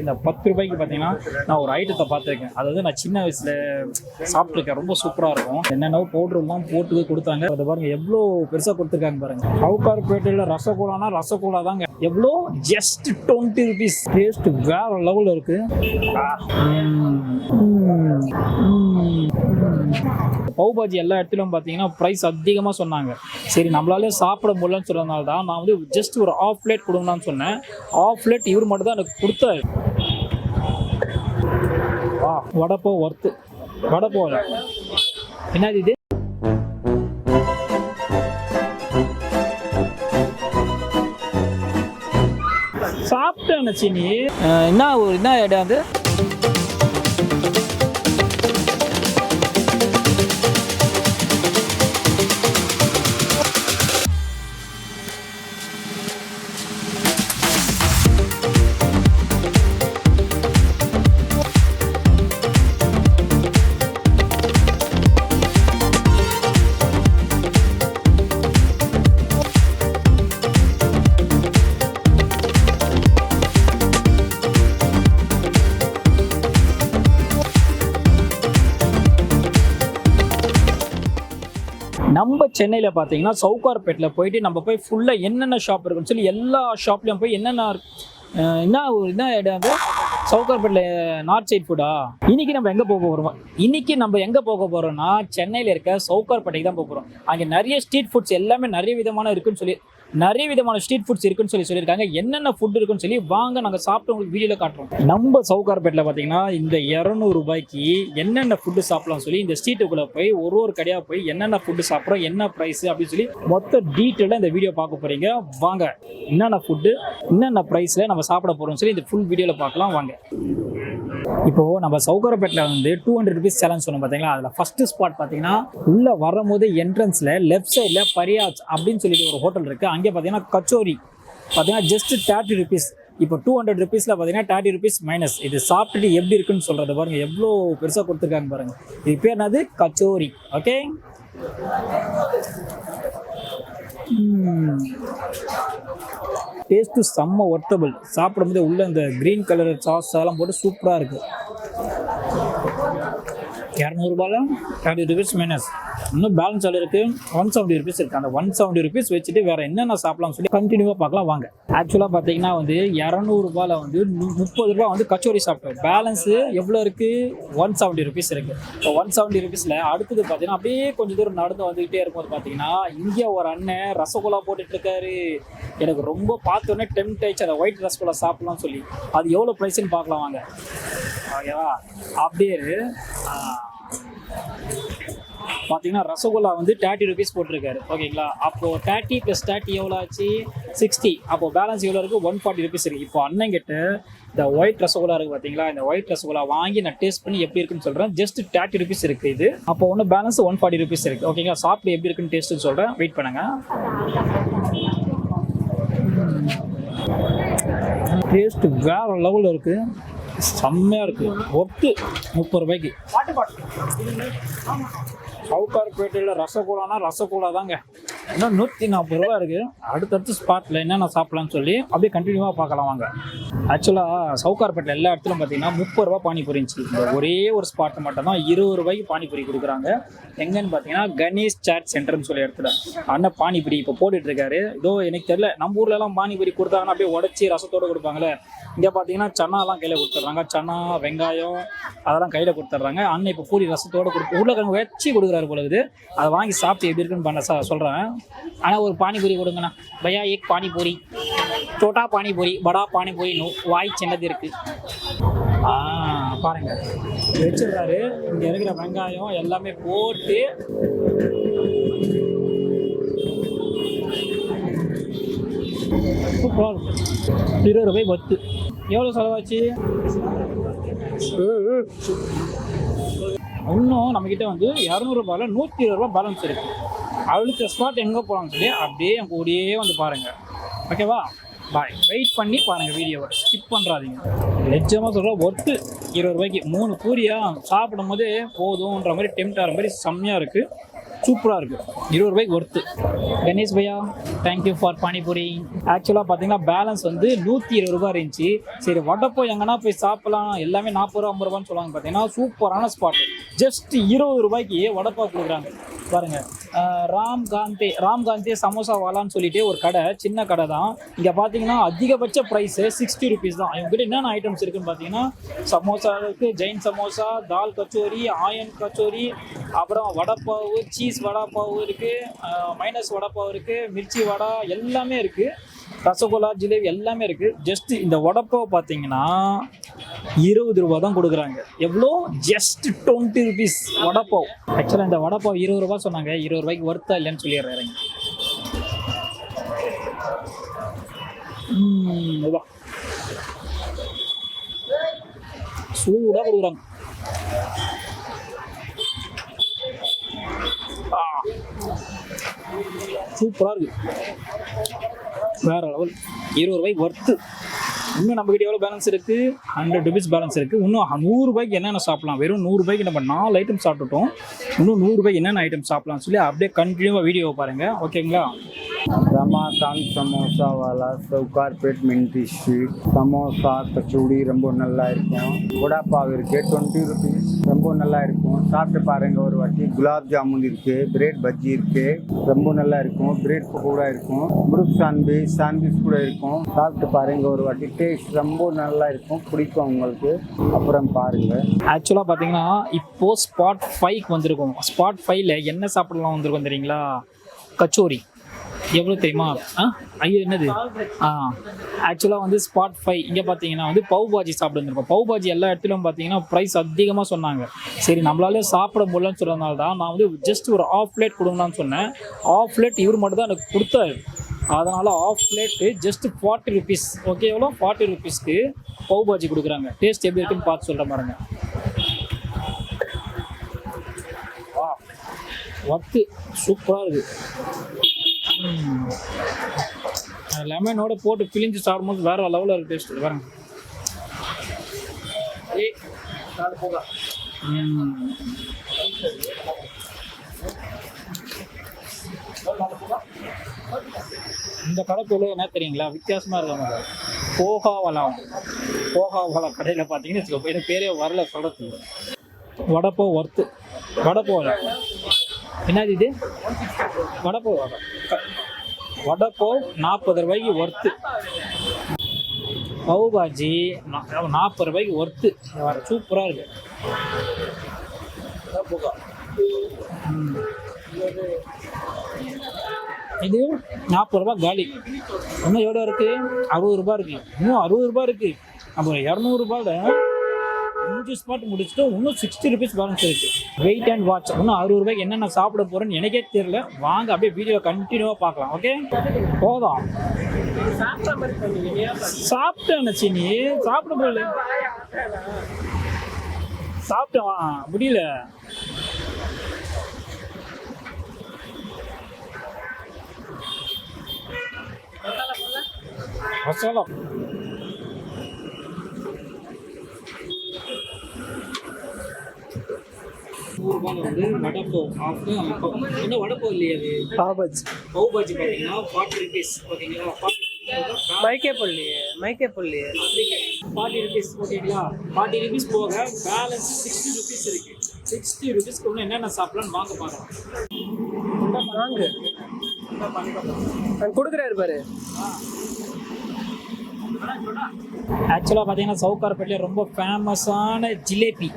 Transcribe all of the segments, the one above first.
இந்த 10 ரூபாய்க்கு பார்த்தீங்கன்னா நான் ஒரு ஐட்டத்தை பார்த்துருக்கேன். அது வந்து நான் சின்ன வயசுல சாப்பிட்ருக்கேன். ரொம்ப சூப்பராக இருக்கும். என்னென்ன பவுடர்லாம் போட்டு கொடுத்தாங்க. அதை பாருங்க எவ்வளோ பெருசாக கொடுத்துருக்காங்க பாருங்க. சவுகார்பேட்டையில் ரசகுல்லானா ரசகுல்லா தாங்க. எவ்வளோ ஜஸ்ட் 20 rupees. டேஸ்ட் வேற லெவலில் இருக்கு. பவு பாஜி எல்லா இடத்துலையும் பார்த்தீங்கன்னா ப்ரைஸ் அதிகமாக சொன்னாங்க. சரி நம்மளாலே சாப்பிட முடியலன்னு சொன்னதுனால தான் நான் வந்து ஜஸ்ட் ஒரு ஆஃப் பிளேட் கொடுங்கன்னு சொன்னேன். ஆஃப் பிளேட் இவர் மட்டும் தான் எனக்கு கொடுத்தாரு. வடப்போ ஒர்த்து. வடப்போ என்னது இது? சாப்பிட்டேன் சீனி. என்ன இடம் அது? நம்ம சென்னையில் பார்த்தீங்கன்னா சவுகார்பேட்டில் போயிட்டு நம்ம போய் ஃபுல்லாக என்னென்ன ஷாப் இருக்குன்னு சொல்லி எல்லா ஷாப்லேயும் போய் என்ன இடம் அது? சவுகார்பேட்டில் நார்த் சைட் ஃபுட்டா? இன்னைக்கு நம்ம எங்கே போக போகிறோம்? இன்னைக்கு நம்ம எங்கே போக போகிறோம்னா சென்னையில் இருக்க சவுகார்பேட்டைக்கு தான் போக போகிறோம். அங்கே நிறைய ஸ்ட்ரீட் ஃபுட்ஸ் எல்லாமே நிறைய விதமான ஸ்ட்ரீட் ஃபுட்ஸ் இருக்குன்னு சொல்லியிருக்காங்க. என்னென்ன ஃபுட் இருக்குன்னு சொல்லி வாங்க நாங்கள் சாப்பிட்டு உங்களுக்கு வீடியோவில் காட்டுறோம். நம்ம சவுகார்பேட்டில் பார்த்தீங்கன்னா இந்த 200 ரூபாய்க்கு என்னென்ன ஃபுட்டு சாப்பிடலாம் சொல்லி இந்த ஸ்ட்ரீட்டுக்குள்ளே போய் ஒரு கடையாக போய் என்னென்ன ஃபுட்டு சாப்பிட்றோம், என்ன ப்ரைஸ் அப்படின்னு சொல்லி மொத்த டீட்டெயிலாக இந்த வீடியோ பார்க்க போகிறீங்க. வாங்க என்னென்ன ஃபுட்டு என்னென்ன ப்ரைஸில் நம்ம சாப்பிட போகிறோம்னு சொல்லி இந்த ஃபுல் வீடியோவில் பார்க்கலாம் வாங்க. இப்போது நம்ம சவுகார்பேட்டில் வந்து 200 rupees சேலஞ்ச் சொன்னோம் பார்த்தீங்களா? அதில் ஃபஸ்ட்டு ஸ்பாட் பார்த்தீங்கன்னா உள்ளே வரும்போது என்ட்ரன்ஸில் லெஃப்ட் சைடில் பரியாஜ் அப்படின்னு சொல்லிட்டு ஒரு ஹோட்டல் இருக்குது. அங்கே பார்த்தீங்கன்னா கச்சோரி பார்த்தீங்கன்னா ஜஸ்ட் 30 rupees. இப்போ 200 rupeesல பார்த்தீங்கன்னா 30 rupees மைனஸ். இது சாப்பிட்டுட்டு எப்படி இருக்குன்னு சொல்கிறது பாருங்கள். எவ்வளோ பெருசாக கொடுத்துருக்காங்க பாருங்கள். இது பேர் என்னது? கச்சோரி. ஓகே, டேஸ்ட்டு செம்ம ஒர்த்தபிள். சாப்பிடும்போது உள்ள இந்த க்ரீன் கலர் சாஸ் எல்லாம் போட்டு சூப்பராக இருக்குது. 200 ரூபாயில் 30 rupees மைனஸ். இன்னும் பேலன்ஸ் ஆல் இருக்குது 170 rupees இருக்குது. அந்த 170 rupees வச்சுட்டு வேறு என்னென்ன சாப்பிடலாம்னு சொல்லி கண்டினியூவாக பார்க்கலாம் வாங்க. ஆக்சுவலாக பார்த்தீங்கன்னா வந்து 200 ரூபாயில் வந்து 30 ரூபா வந்து கச்சோரி சாப்பிட்டோம். பேலன்ஸு எவ்வளோ இருக்குது? 170 rupees இருக்குது. இப்போ 170 rupeesல அடுத்தது பார்த்தீங்கன்னா அப்படியே கொஞ்சம் தூரம் நடந்து வந்துக்கிட்டே இருக்கும்போது பார்த்தீங்கன்னா இங்கே ஒரு அண்ணன் ரசகுல்லா போட்டுட்ருக்காரு. எனக்கு ரொம்ப பார்த்தோன்னே டெம்ட் ஆயிடுச்சு அந்த ஒயிட் ரசகுல்லா சாப்பிட்லாம்னு சொல்லி. அது எவ்வளோ ப்ரைஸ்ன்னு பார்க்கலாம் வாங்க. ஓகேவா? அப்படியே பார்த்தீங்கன்னா ரசகுல்லா வந்து 30 rupees போட்டிருக்காரு. ஓகேங்களா? அப்போது 30 + 30 எவ்வளோ ஆச்சு? 60. அப்போது பேலன்ஸ் எவ்வளோ இருக்குது? 140 rupees இருக்குது. இப்போ அண்ணங்கிட்ட இந்த ஒயிட் ரசகுல்லா இருக்குது பார்த்தீங்களா? இந்த ஒயிட் ரசகுல்லா வாங்கி நான் டேஸ்ட் பண்ணி எப்படி இருக்குன்னு சொல்கிறேன். ஜஸ்ட் 30 rupees இருக்குது இது. அப்போ ஒன்று பேலன்ஸ் 140 rupees இருக்குது. ஓகேங்களா? சாப்பிட்டு எப்படி இருக்குன்னு டேஸ்ட்டுன்னு சொல்கிறேன். வெயிட் பண்ணுங்க. டேஸ்ட்டு வேறு லெவலில் இருக்குது. செம்மையாக இருக்குது. ஒர்த்து 30 ரூபாய்க்கு. சவுகார்பேட்டையில் ரசகுல்லானா ரசகுல்லா தாங்க. இன்னும் 140 ரூபா இருக்குது. அடுத்தடுத்து ஸ்பாட்டில் என்னென்ன சாப்பிட்லான்னு சொல்லி அப்படியே கண்டினியூவாக பார்க்கலாம் வாங்க. ஆக்சுவலாக சவுகார்பேட்டில் எல்லா இடத்துலையும் பார்த்தீங்கன்னா 30 ரூபா பானிபூரி இருந்துச்சு. இந்த ஒரே ஒரு ஸ்பாட்டு மட்டும் தான் 20 ரூபாய்க்கு பானிபூரி கொடுக்குறாங்க. எங்கன்னு பார்த்தீங்கன்னா கணேஷ் சாட் சென்டர்னு சொல்லி இடத்துல அண்ணன் பானிபூரி இப்போ போட்டுட்டு இருக்காரு. இதோ எனக்கு தெரியல, நம்ம ஊர்லலாம் பானிபூரி கொடுத்தாங்கன்னா அப்படியே உடச்சி ரசத்தோடு கொடுப்பாங்களே. இங்கே பார்த்தீங்கன்னா சன்னாலாம் கையில் கொடுத்துட்றாங்க. சன்னா, வெங்காயம் அதெல்லாம் கையில் கொடுத்துட்றாங்க. அண்ணன் இப்போ பூரி ரசத்தோடு உருளைக்கிழங்கு வச்சு கொடுக்குறாரு போல இருக்குது. அதை வாங்கி சாப்பிட்டு எப்படி இருக்குன்னு பண்ண சொல்கிறேன். ஆனால் ஒரு பானிபூரி கொடுங்கண்ணா. பையா ஏக் பானிபூரி, சோட்டா பானிபூரி, படா பானிபூரி, வாய் சின்னது இருக்குது. பாருங்க வச்சிடுறாரு. இங்கே இருக்கிற வெங்காயம் எல்லாமே போட்டு சூப்பராக இருக்கும். 20 ரூபாய் பத்து. எவ்வளோ செலவாச்சு? இன்னும் நம்மக்கிட்ட வந்து 200 ரூபாயில் 120 ரூபா பேலன்ஸ் இருக்குது. அடுத்த ஸ்பாட் எங்கே போகலாம்னு சொல்லி அப்படியே என் கூடயே வந்து பாருங்கள். ஓகேவா? பாய். வெயிட் பண்ணி பாருங்கள் வீடியோவை, ஸ்கிப் பண்ணுறாதீங்க. நிஜமாக சொல்கிறேன், ஒர்த்து 20 ரூபாய்க்கு 3 பூரியாக சாப்பிடும் போது போதுன்ற மாதிரி டெம்ட் ஆகிற மாதிரி செம்மையாக இருக்குது. சூப்பராக இருக்குது, 20 ரூபாய்க்கு worth. Ganesh Bhaiya, thank you for panipuri. ஆக்சுவலாக பார்த்தீங்கன்னா பேலன்ஸ் வந்து 120 ரூபாய் இருந்துச்சு. சரி வடப்போ எங்கன்னா போய் சாப்பிடலாம், எல்லாமே 40 ரூபா 50 ரூபான்னு சொல்லுவாங்க. பார்த்தீங்கன்னா சூப்பரான ஸ்பாட்டு. ஜஸ்ட் 20 ரூபாய்க்கு வடப்பா கொடுக்குறாங்க பாருங்கள். ராம்காந்தே சமோசா வாலான்னு சொல்லிட்டு ஒரு கடை, சின்ன கடை தான். இங்கே பார்த்தீங்கன்னா அதிகபட்ச ப்ரைஸு 60 ருபீஸ் தான். இவங்ககிட்ட என்னென்ன ஐட்டம்ஸ் இருக்குன்னு பார்த்தீங்கன்னா சமோசா இருக்குது, ஜெயின் சமோசா, தால் கச்சோரி, ஆயன் கச்சோரி, அப்புறம் வடைப்பாவு, சீஸ் வடைப்பாவு இருக்குது, மைனஸ் வடைப்பாவு இருக்குது, மிர்ச்சி வடை எல்லாமே இருக்குது, ரசகுல்லா, ஜிலேபி எல்லாமே இருக்குது. ஜஸ்ட் இந்த வடைப்பாவு பார்த்தீங்கன்னா 20 ரூபா தான் கொடுக்குறாங்க. எவ்வளோ? Just 20 rupees vada pav. ஆக்சுவலாக இந்த வடைப்பாவு 20 ரூபா சொன்னாங்க, 20 ரூபாய்க்கு ஒர்த்தா இல்லைன்னு சொல்லிடுறாங்க. சூடாக கொடுக்குறாங்க. சூப்பராக இருக்கு, வேற லெவல். 20 ரூபாய்க்கு ஒர்த்து. இன்னும் நம்மகிட்ட எவ்வளோ பேலன்ஸ் இருக்குது? 100 ருபீஸ் பேலன்ஸ் இருக்குது. இன்னும் 100 ரூபாய்க்கு என்னென்ன சாப்பிடலாம்? வெறும் 100 ரூபாய்க்கு நம்ம 4 ஐட்டம் சாப்பிட்டுட்டோம். இன்னும் 100 ரூபாய்க்கு என்னென்ன ஐட்டம் சாப்பிடலாம்னு சொல்லி அப்படியே கண்டினியூவாக வீடியோவை பாருங்கள், ஓகேங்களா? ரமாகாந்த் சமோசா வாலா, சவுகார்பேட் மின்டி ஸ்ட்ரீட். சமோசா கச்சோடி ரொம்ப நல்லா இருக்கும். வடாப்பாவு இருக்குது, 20 ருபீஸ், ரொம்ப நல்லா இருக்கும். சாப்பிட்டு பாருங்கள் ஒரு வாட்டி. குலாப் ஜாமுன் இருக்குது, பிரெட் பஜ்ஜி இருக்குது, ரொம்ப நல்லா இருக்கும். பிரெட் பக்கோடா இருக்கும், முருக் சாண்ட்விச் கூட இருக்கும். சாப்பிட்டு பாருங்கள் ஒரு வாட்டி, டேஸ்ட் ரொம்ப நல்லா இருக்கும், பிடிக்கும் உங்களுக்கு. அப்புறம் பாருங்கள். ஆக்சுவலாக பார்த்தீங்கன்னா இப்போது ஸ்பாட் 5க்கு வந்திருக்கோம். ஸ்பாட் 5ல் என்ன சாப்பிடலாம் வந்திருக்கோம் தெரியுங்களா? கச்சோரி. எவ்வளோ தெரியுமா? ஐயோ என்னது? ஆக்சுவலாக வந்து ஸ்பாட் 5 இங்கே பார்த்தீங்கன்னா வந்து பவ் பாஜி சாப்பிட்டு வந்துருக்கோம். பவ் பாஜி எல்லா இடத்துலையும் பார்த்தீங்கன்னா ப்ரைஸ் அதிகமாக சொன்னாங்க. சரி நம்மளாலே சாப்பிட முடியலன்னு சொல்கிறதுனால தான் நான் வந்து ஜஸ்ட் ஒரு ஆஃப் பிளேட் கொடுங்கன்னு சொன்னேன். ஆஃப் பிளேட் இவர் மட்டும் தான் எனக்கு கொடுத்தாரு. அதனால் half plate just 40 rupees. Okay, எவ்வளோ? 40 ருபீஸ்க்கு பவ் பாஜி கொடுக்குறாங்க. டேஸ்ட் எப்படி இருக்குன்னு பார்த்து சொல்கிற பாருங்க. ஒர்த்து, சூப்பராக இருக்குது. லெமனோட போட்டு பிழிஞ்சு சாப்பிடும்போது வேற லெவலில் இருக்கு டேஸ்ட். பாருங்க. இந்த கடைக்குள்ள என்ன தெரியுங்களா? வித்தியாசமாக இருக்காங்க. போகாவலா கடையில் பார்த்தீங்கன்னு எனக்கு பேரே வரல சொல்கிறது. வடப்போ ஒர்த்து. வடப்போ என்னது இது? வடப்போ 40 ரூபாய்க்கு ஒர்த்து. பவு பாஜி 40 ரூபாய்க்கு ஒர்த்து. சூப்பராக இருக்கு. இது 40 ரூபாய் காலி. இன்னும் எவ்வளோ இருக்குது? 60 ரூபாய் இருக்குது. இன்னும் 60 ரூபாய் இருக்குது. அப்புறம் 200 ரூபாயில் 5 ஸ்பாட் முடிச்சுட்டு இன்னும் 60 ருபீஸ் பேலன்ஸ் இருக்குது. Wait and watch. இன்னும் 60 ரூபாய்க்கு என்னென்ன சாப்பிட போகிறேன்னு எனக்கே தெரியல. வாங்க அப்படியே வீடியோ கண்டினியூவாக பார்க்கலாம். ஓகே, போதும். சாப்பிட்டேன் சீனி, சாப்பிட போகல, சாப்பிட்டேன் முடியல. மசாலா வந்து வடப்போ என்ன வடப்போ இல்லையா? அது பாபாஜி. பவு பாஜி பார்த்தீங்கன்னா 40 ருபீஸ். ஓகேங்களா? மைக்கே புள்ளி 40 ருபீஸ். ஓகேங்களா? 40 ருபீஸ் போக பேலன்ஸ் 60 ருபீஸ் இருக்கு. 60 ருபீஸ்க்கு ஒன்று என்னென்ன சாப்பிடலான்னு வாங்க பார்க்கலாம். வாங்க, கொடுக்குறாரு பாரு. ஆக்சுவலாக பார்த்தீங்கன்னா சவுகார்பேட்டில் ரொம்ப ஃபேமஸான ஜிலேபி.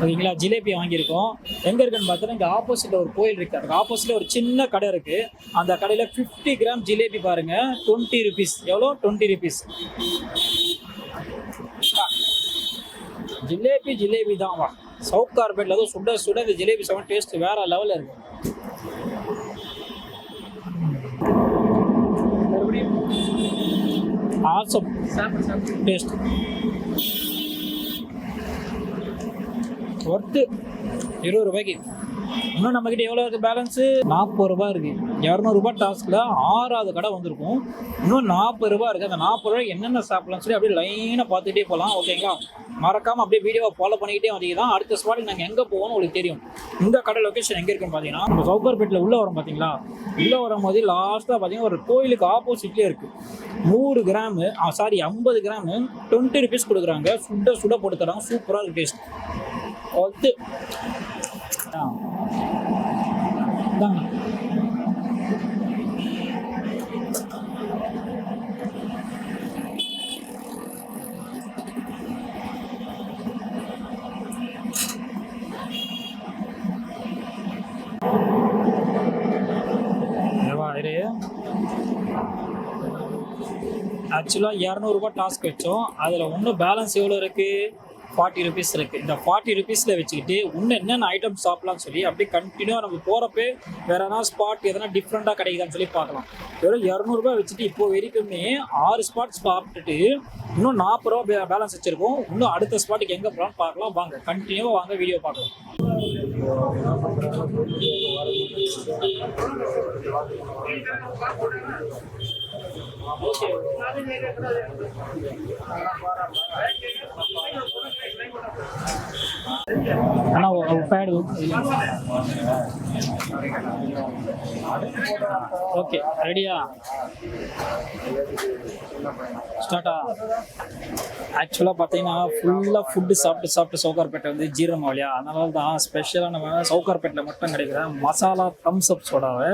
ஓகேங்களா? ஜிலேபி வாங்கியிருக்கோம். எங்கே இருக்குன்னு பார்த்தோன்னா இங்கே ஆப்போசிட்டில் ஒரு கோயில் இருக்குது. அதுக்கு ஆப்போசிட்டில் ஒரு சின்ன கடை இருக்குது. அந்த கடையில் 50 கிராம் ஜிலேபி பாருங்கள், 20 ருபீஸ். எவ்வளோ? 20 ருபீஸ். ஜிலேபி தான். வா, சவுகார்பேட்டில் அதுவும் சுட சுட இந்த ஜிலேபி செவன் டேஸ்ட் வேறு லெவலில் இருக்கும். Awesome taste. ஒர்த்து. 20 ரூபாய்க்கு இன்னும் நம்மக்கிட்ட எவ்வளோ இருக்குது பேலன்ஸு? 40 ரூபா இருக்குது. 200 ரூபா டாஸ்கில் 6வது கடை வந்திருக்கும். இன்னும் 40 ரூபா இருக்குது. அந்த 40 ரூபாய் என்னென்ன சாப்பிடலாம்னு சொல்லி அப்படியே லைனாக பார்த்துக்கிட்டே போகலாம். ஓகேங்களா? மறக்காமல் அப்படியே வீடியோவை ஃபாலோ பண்ணிக்கிட்டே வந்தீங்கன்னா அடுத்த ஸ்பாட்டுக்கு நாங்கள் எங்கே போவோம்னு உங்களுக்கு தெரியும். இந்த கடை லொக்கேஷன் எங்கே இருக்குன்னு பார்த்தீங்கன்னா, நம்ம சவுகார்பேட்டில் உள்ளே வரோம் பார்த்தீங்களா, உள்ளே வரும்போது லாஸ்ட்டாக பார்த்தீங்கன்னா ஒரு கோயிலுக்கு ஆப்போசிட்லேயே இருக்குது. 100 கிராமு 50 கிராமு 20 ருபீஸ் கொடுக்குறாங்க. சுட போட்டு தராங்க. சூப்பராக இருக்குது டேஸ்ட். ஒத்து இந்தாங்க. ஆக்சுவலாக 200 ரூபா டாஸ்க் வச்சோம். அதில் இன்னும் பேலன்ஸ் எவ்வளோ இருக்குது? 40 ருபீஸ் இருக்குது. இந்த 40 ருபீஸில் வச்சுக்கிட்டு இன்னும் என்னென்ன ஐட்டம் சாப்பிட்லான்னு சொல்லி அப்படியே கண்டினியூவாக நம்ம போகிறப்ப வேறு எதனா ஸ்பாட் எதனா டிஃப்ரெண்ட்டாக கிடைக்குதான்னு சொல்லி பார்க்கலாம். வெறும் 200 ரூபா வச்சுட்டு இப்போ வரைக்குமே 6 ஸ்பாட் சாப்பிட்டுட்டு இன்னும் 40 ரூபா பேலன்ஸ் வச்சுருக்கோம். இன்னும் அடுத்த ஸ்பாட்டுக்கு எங்கே போகலான்னு பார்க்கலாம். வாங்க, கண்டினியூவாக வாங்க, வீடியோ பார்க்கலாம். அண்ணா பேடு ஓகே, ரெடியா? ஸ்டார்ட்டா? ஆக்சுவலாக பார்த்தீங்கன்னா ஃபுல்லாக ஃபுட்டு சாப்பிட்டு சவுகார்பேட்டை வந்து ஜீரணமாகலையா, அதனால தான் ஸ்பெஷலாக நம்ம சவுகார்பேட்டில் மட்டும் கிடைக்கிற மசாலா தம்ஸ் அப் சோடாவை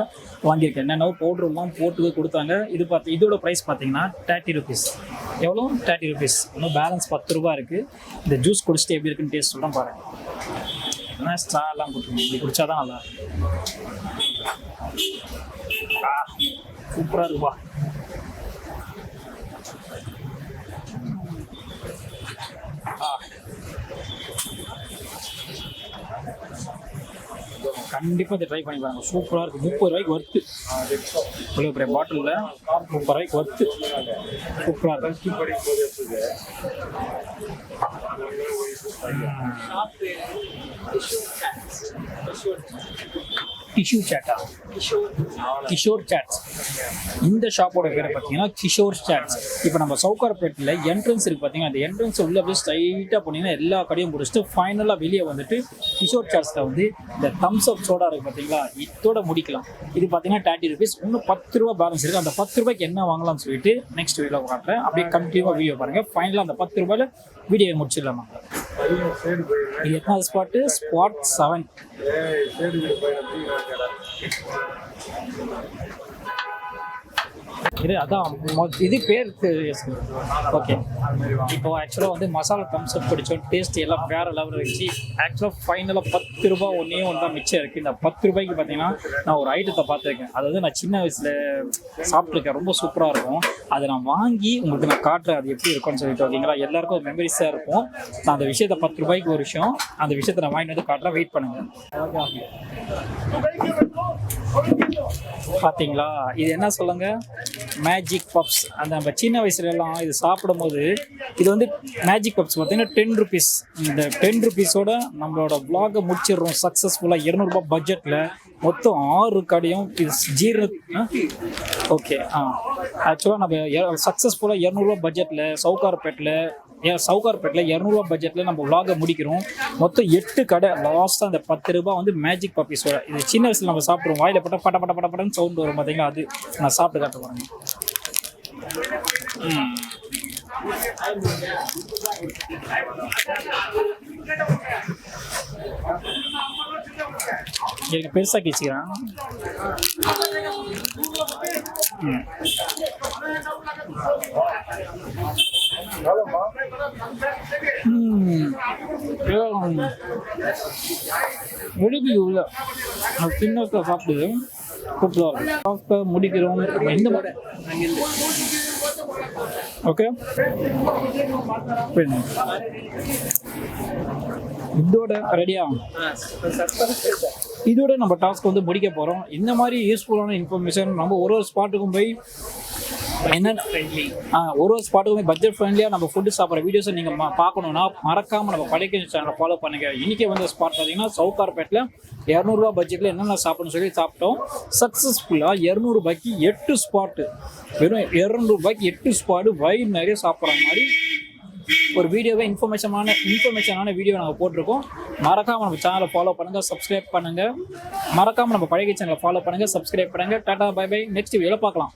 வாங்கியிருக்கேன். என்னென்ன பவுட்ருலாம் போட்டு கொடுத்தாங்க. இதோட ப்ரைஸ் பார்த்தீங்கன்னா 30 ருபீஸ். எவ்வளோ? 30 ருபீஸ். இன்னும் பேலன்ஸ் 10 ரூபா இருக்குது. இந்த ஜூஸ் குடிச்சிட்டு எப்படி இருக்குன்னு டேஸ்ட் சொல்கிறேன் பாருங்கள். ஏன்னா ஸ்ட்ரா எல்லாம் போட்டுருங்க, இப்படி குடிச்சா தான் நல்லா சூப்பராக இருக்குப்பா. கண்டிப்பாக இதை ட்ரை பண்ணி பாருங்க. சூப்பராக இருக்குது. 30 ரூபாய்க்கு ஒர்த்து. இவ்வளோ பெரிய பாட்டிலில் 30 ரூபாய்க்கு ஒர்த்து. சூப்பராக இருக்கு. கிஷோர் சாட்ஸ். இந்த ஷாப்போட பேரை பார்த்தீங்கன்னா கிஷோர் சாட்ஸ். இப்போ நம்ம சவுகார்பேட்டில் என்ட்ரன்ஸ் இருக்குது பார்த்தீங்கன்னா, அந்த என்ட்ரன்ஸ் உள்ள அப்படியே ஸ்ட்ரைட்டாக போனீங்கன்னா எல்லா கடையும் முடிச்சுட்டு ஃபைனலாக வெளியே வந்துட்டு கிஷோர் சாட்ஸில் வந்து இந்த தம்ஸ் அப் சோடா இருக்குது பார்த்தீங்களா, இதோட முடிக்கலாம். இது பார்த்தீங்கன்னா 30 ருபீஸ். இன்னும் 10 ரூபா பேலன்ஸ் இருக்குது. அந்த 10 ரூபாய்க்கு என்ன வாங்கலாம்னு சொல்லிட்டு நெக்ஸ்ட் வீடியோவில் காட்டுறேன். அப்படியே கண்டினியூவாக வீடியோ பாருங்கள். ஃபைனலாக அந்த 10 ரூபாயில் வீடியோ முடிச்சிடலாமா? இது எத்தனாவது ஸ்பாட்டு? ஸ்பாட் 7. இது அதான் இது பேர் ஓகே. இப்போ ஆக்சுவலாக வந்து மசாலா தம்ஸ் அப் பிடிச்சோம். டேஸ்ட் எல்லாம் வேறு லெவலில் இருந்துச்சு. ஆக்சுவலாக ஃபைனலாக 10 ரூபா ஒன்றே ஒன்று தான் மிச்சம் இருக்குது. இந்த 10 ரூபாய்க்கு பார்த்தீங்கன்னா நான் ஒரு ஐட்டத்தை பார்த்துருக்கேன். அது வந்து நான் சின்ன வயசில் சாப்பிட்ருக்கேன். ரொம்ப சூப்பராக இருக்கும். அதை நான் வாங்கி உங்களுக்கு நான் காட்டுறேன் அது எப்படி இருக்கும்னு சொல்லிட்டு. ஓகேங்களா? எல்லாருக்கும் ஒரு மெமரிஸாக இருக்கும். நான் அந்த விஷயத்தை 10 ரூபாய்க்கு ஒரு விஷயம், அந்த விஷயத்தை நான் வாங்கிட்டு வந்து காட்டுறேன். வெயிட் பண்ணுங்கள். பார்த்தீங்களா? இது என்ன சொல்லுங்க? Magic puffs. அந்த நம்ம சின்ன வயசுலலாம் இது சாப்பிடும்போது இது வந்து மேஜிக் பப்ஸ் பார்த்தீங்கன்னா 10 ருபீஸ். இந்த 10 ருபீஸோட நம்மளோட vlog-ஐ முடிச்சிடுறோம் சக்ஸஸ்ஃபுல்லாக. 200 ரூபா பட்ஜெட்டில் மொத்தம் 6 கடையும் இது ஓகே. ஆக்சுவலாக நம்ம சக்ஸஸ்ஃபுல்லாக 200 ரூபா பட்ஜெட்டில் சவுகார்பேட்டில் 200 ரூபா பட்ஜெட்டில் நம்ம vlog-ஐ முடிக்கிறோம். மொத்தம் 8 கடை. லாஸ்ட்டாக அந்த 10 ரூபா வந்து மேஜிக் பப்பீஸோட. இது சின்ன வயசில் நம்ம சாப்பிடுவோம். வாயில் பட்ட பட்ட பட்ட பட்டன்னு சவுண்ட் வரும் பார்த்தீங்களா, அது நான் சாப்பிட்டு காட்ட போகிறேன். எனக்கு பெருசாக கிச்சிக்கிறேன். வெடிக்கு உள்ள சின்ன சாப்பிடுது. கூப்பிடுவாங்க முடிக்கிறோம். எந்த ஓகே இதோட ரெடியா? இதோட நம்ம டாஸ்க் வந்து முடிக்க போகிறோம். இந்த மாதிரி யூஸ்ஃபுல்லான இன்ஃபர்மேஷன் நம்ம ஒரு ஸ்பாட்டுக்கும் போய் என்னென்ன ஃப்ரெண்ட்லி. ஒரு ஒரு ஸ்பாட்டுக்குமே பட்ஜெட் ஃப்ரெண்ட்லியாக நம்ம ஃபுட்டு சாப்பிட்ற வீடியோஸை நீங்கள் பார்க்கணுன்னா மறக்காமல் நம்ம படைக்க சேனலை ஃபாலோ பண்ணுங்கள். இன்றைக்கி வந்து ஸ்பாட் பார்த்தீங்கன்னா சவுகார்பேட்டில் 200 ரூபா பட்ஜெட்டில் என்னென்ன சாப்பிட்ணும்னு சொல்லி சாப்பிட்டோம். சக்ஸஸ்ஃபுல்லாக 200 ரூபாய்க்கு 8 ஸ்பாட்டு, வெறும் 200 ரூபாய்க்கு 8 ஸ்பாட்டு வயிறு நிறைய சாப்பிட்ற மாதிரி ஒரு வீடியோவை இன்ஃபர்மேஷனான வீடியோ நாங்கள் போட்டிருக்கோம். மறக்காமல் நம்ம சேனலை ஃபாலோ பண்ணுங்கள், சப்ஸ்கிரைப் பண்ணுங்கள். மறக்காமல் நம்ம பழைய சேனலை ஃபாலோ பண்ணுங்கள், சப்ஸ்கிரைப் பண்ணுங்கள். Tata bye by. நெக்ஸ்ட் வீடியோவில் பார்க்கலாம்.